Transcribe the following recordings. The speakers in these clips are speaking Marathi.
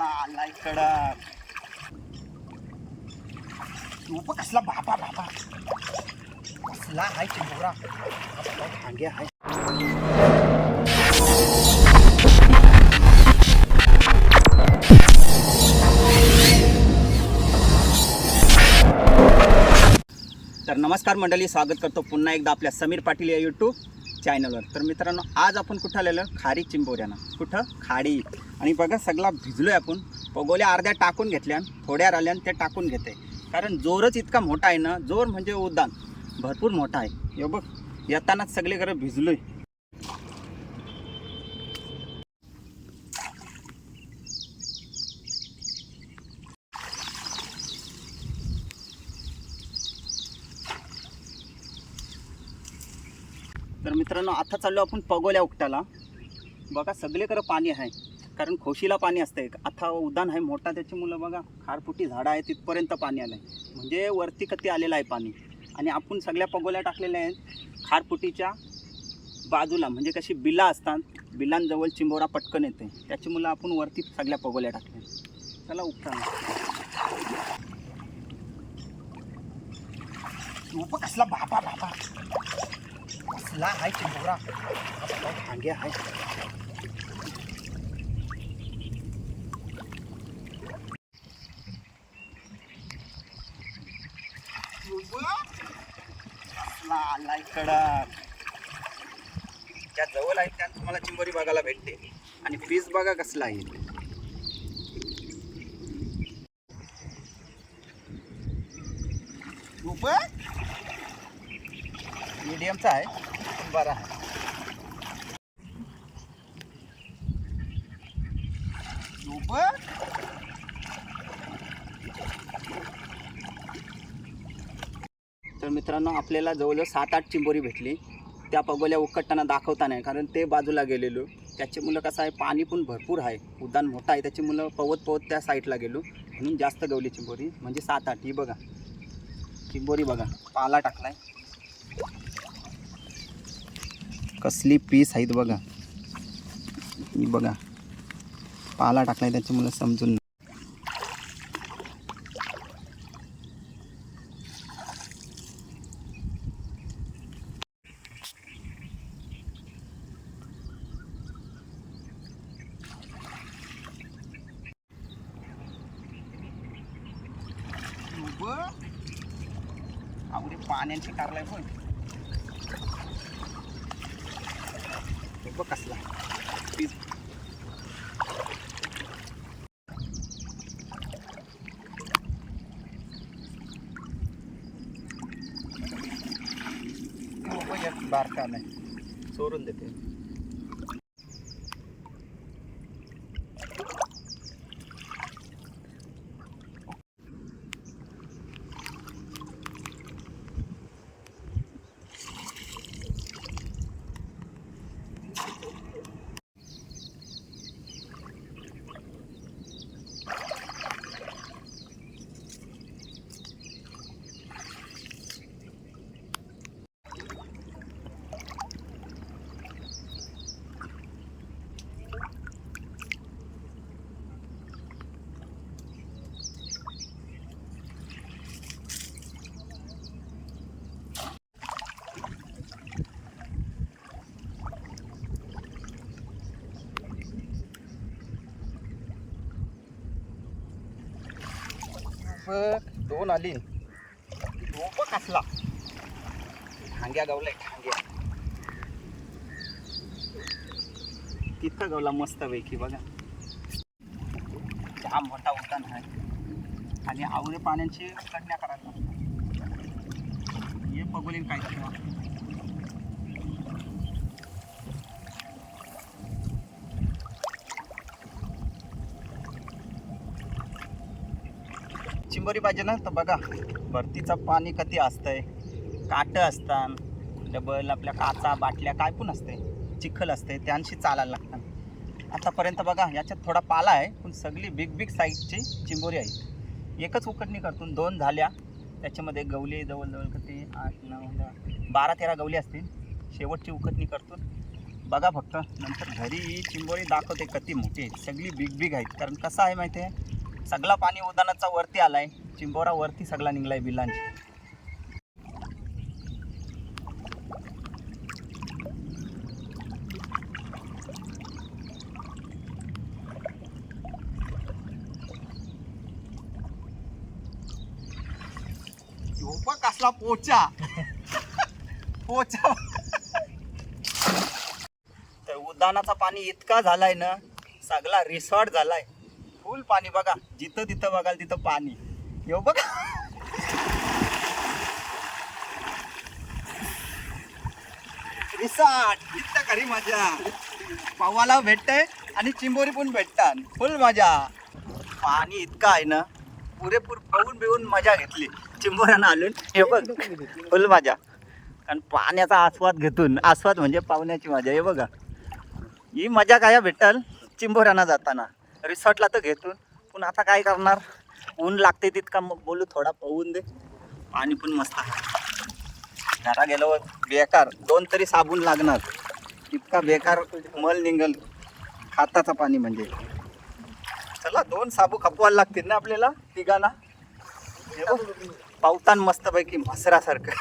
आलाय कडक तू कसला बाबा बाबा कसला हाय चिंबोरा भांगे हाय. तर नमस्कार मंडळी, स्वागत करतो पुन्हा एकदा आपल्या समीर पाटील या यूट्यूब चॅनलवर. तर मित्रांनो, आज आपण कुठं आलेलो? खारी चिंबोऱ्यानं. कुठं? खाडी. आणि बघा सगळा भिजलोय आपण. पगोल्या अर्ध्या टाकून घेतल्या, थोड्या राहिल्यान ते टाकून घेते, कारण जोरच इतका मोठा आहे ना. जोर म्हणजे उद्यान भरपूर मोठा आहे. हे बघ, येतानाच सगळे घरं भिजलोय. तर मित्रांनो, आता चाललो आपण पगोल्या उपटायला. बघा सगळीकडे पाणी आहे, कारण खोशीला पाणी असते. आता उद्यान आहे मोठा, त्याची मुलं बघा खारफुटी झाडं आहे तिथपर्यंत पाणी आलं आहे, म्हणजे वरती कधी आलेलं आहे पाणी. आणि आपण सगळ्या पगोल्या टाकलेल्या आहेत खारफुटीच्या बाजूला, म्हणजे कशी बिला असतात, बिलांजवळ चिंबोरा पटकन येते, त्याची मुलं आपण वरती सगळ्या पगोल्या टाकल्या. चला उपटायला. कसला बाबा बाबा कसला हाय चिंबोरा भांगे हाय. कसला आलाय कडक. ज्या जवळ आहेत त्या तुम्हाला चिंबोरी बघायला भेटते. आणि पीस बघा कसला आहे. मीडियमचा आहे, पण बरा आहे. तर मित्रांनो, आपल्याला जवळजवळ 7-8 चिंबोरी भेटली. त्या पगोल्या उकटताना दाखवता नाही, कारण ते बाजूला गेलेलो. त्याची मुलं कसं आहे, पाणी पण भरपूर आहे, उद्यान मोठा आहे, त्याची मुलं पवत त्या साईडला गेलो, म्हणून जास्त गवली चिंबोरी. म्हणजे 7-8. ही बघा चिंबोरी, बघा पाला टाकलाय, कसली पीस आहेत बघा. ही बघा पाला टाकलाय, त्याची मुलं समजून. आवडी पाण्याची कारलाय पण बघ कसला पीस. बारका नाही, चोरून देते. दोन आली. कसला ठांग्या गावलाय, ठांग्या तितका गावला मस्त पैकी. बघा जाम मोठा उद्यान आहे, आणि आवळे पाण्याची कटण्या करायला हे पगोलीन काय किंवा चिंबोरी पाहिजे ना. तर बघा भरतीचं पाणी किती असतंय, काटं असतात, डबल आपल्या काचा बाटल्या काय पण असते, चिखल असते, त्यांशी चालायला लागतात. आतापर्यंत बघा याच्यात थोडा पाला आहे, पण सगळी बिग साईजची चिंबोरी आहे. एकच उकडणी करतून 2 झाल्या, त्याच्यामध्ये गवली जवळजवळ किती 8, 9, 10, 12-13 गवली असतील. शेवटची उकडणी करतून बघा फक्त नंतर घरी ही चिंबोरी दाखवते किती मोठी आहेत. सगळी बिग बिग आहेत. कारण कसं आहे माहिती आहे, सगळा पाणी उदानाचा वरती आलाय, चिंबोरा वरती सगळा निघलाय बिलांची. कसला पोचा पोचा. तर उद्यानाचा पाणी इतका झालाय ना, सगळा रिसॉर्ट झालाय फुल पाणी. बघा जिथं तिथं बघाल तिथं पाणी. येऊ बघा रिसॉर्ट इतका खरी मजा. पावाला भेटतंय आणि चिंबोरी पण भेटतात. फुल मजा. पाणी इतकं आहे ना, पुरेपूर पाहून बिवून मजा घेतली चिंबोऱ्यानं आलून. हे बघ फुल मजा. कारण पाण्याचा आस्वाद म्हणजे पाहुण्याची मजा. हे बघा ही मजा काय भेटल चिंबोऱ्यानं जाताना. रिसॉर्टला तर घेतून पण आता काय करणार, ऊन लागते तितका. मग बोलू थोडा पाहून दे. पाणी पण मस्त आहे. घरा गेल्यावर बेकार 2 तरी साबण लागणार, इतका बेकार मल निघल हाताचा पाणी. म्हणजे चला 2 साबू खपवायला लागतील ना आपल्याला तिघांना. पावतान मस्तपैकी म्हसरासारखं.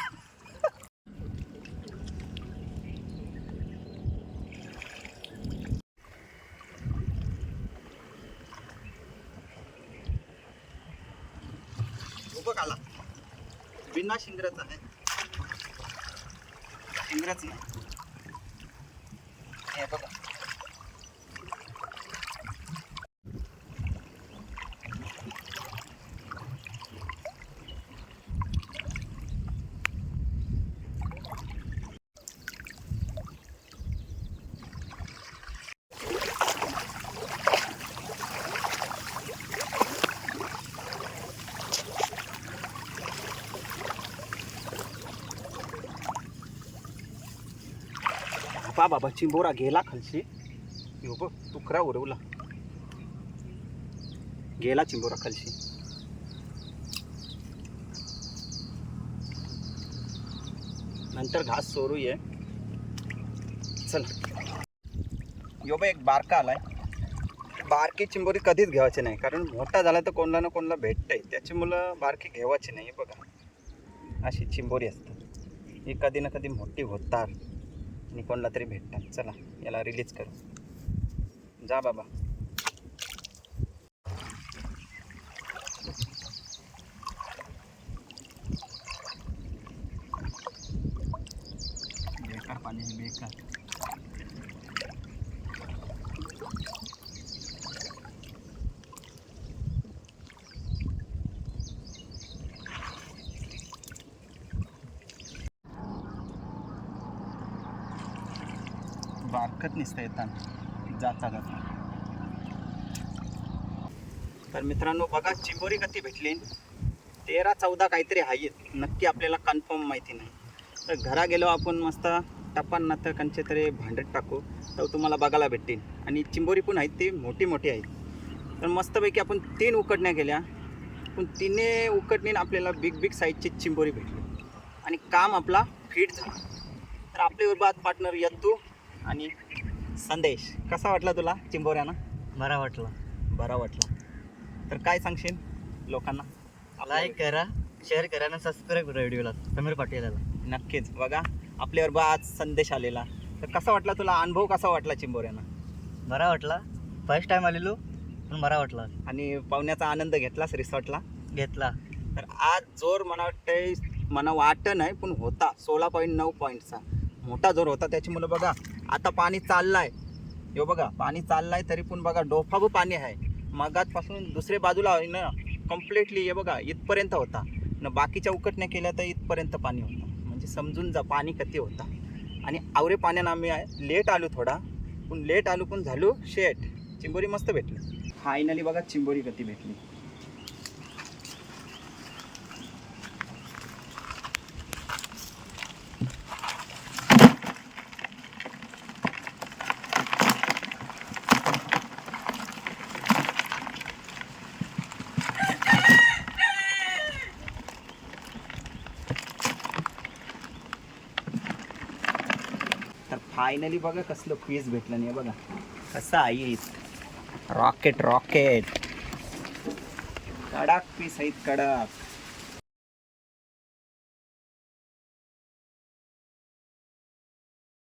बघ आला बिना शिंगराचा आहे. शिंगराच नाही हे बघा. बाबा चिंबोरा गेला खालशी. यो बघ तुकरा उरवला, गेला चिंबोरा खालशी. नंतर घास सोरू ये. चल यो बघ एक बारका आलाय. बारकी चिंबोरी कधीच घ्यायची नाही, कारण मोठा झाला तर कोणाला ना कोणाला भेटतंय. त्याची मुलं बारकी घ्यायची नाही. बघा अशी चिंबोरी असतात, ही कधी ना कधी मोठी होतात आणि कोणाला तरी भेटतात. चला याला रिलीज करू. जा बाबा. बेकार पाणी बेकार. बारकत निसता येतात जाता जाता. तर मित्रांनो बघा चिंबोरी कधी भेटली. 13-14 काहीतरी आहेत, नक्की आपल्याला कन्फर्म माहिती नाही. तर घरा गेलो आपण मस्त टपान ना तर कंचे तरी भांडत टाकू तर तुम्हाला बघायला भेटतील. आणि चिंबोरी पण आहेत, ती मोठी मोठी आहेत. तर मस्तपैकी आपण 3 उकडण्या केल्या, पण 3 उकडणीने आपल्याला बिग बिग साईजची चिंबोरी भेटली आणि काम आपला फिट झाला. तर आपल्याबरोबर आज पार्टनर यत्तू आणि संदेश. कसा वाटला तुला चिंबोऱ्यानं? बरा वाटला. बरा वाटला. तर काय सांगशील लोकांना? लाईक करा, शेअर करा आणि सबस्क्राईब करा व्हिडिओला. समीर पाटील याला नक्कीच. बघा आपल्याबरोबर आज संदेश आलेला. तर कसा वाटला तुला, अनुभव कसा वाटला चिंबोऱ्यानं? बरा वाटला. फर्स्ट टाइम आलेलो पण बरा वाटला. आणि पाहुण्याचा आनंद घेतलास रिसॉर्टला? घेतला. तर आज जोर मला वाटतं नाही पण होता 16.9 पॉईंटचा मोठा जोर होता. त्याच्यामुळे बघा आता पाणी चाललाय. यो बघा पाणी चाललाय तरी पण बघा डोफाबं पाणी आहे. मगातपासून दुसऱ्या बाजूला आहे ना कम्प्लिटली. हे बघा इथपर्यंत होता न, बाकीच्या उकटण्या केल्या तर इथपर्यंत पाणी होतं. म्हणजे समजून जा पाणी किती होता. आणि आवरे पाण्यानं आम्ही लेट आलो थोडा, पण लेट आलो पण झालो शेट. चिंबोरी मस्त भेटली फायनली. बघा चिंबोरी किती भेटली. फायनली बघा कसलं पीस भेटलं नाही बघा कसं आहेत रॉकेट रॉकेट कडक पीस आहेत कडक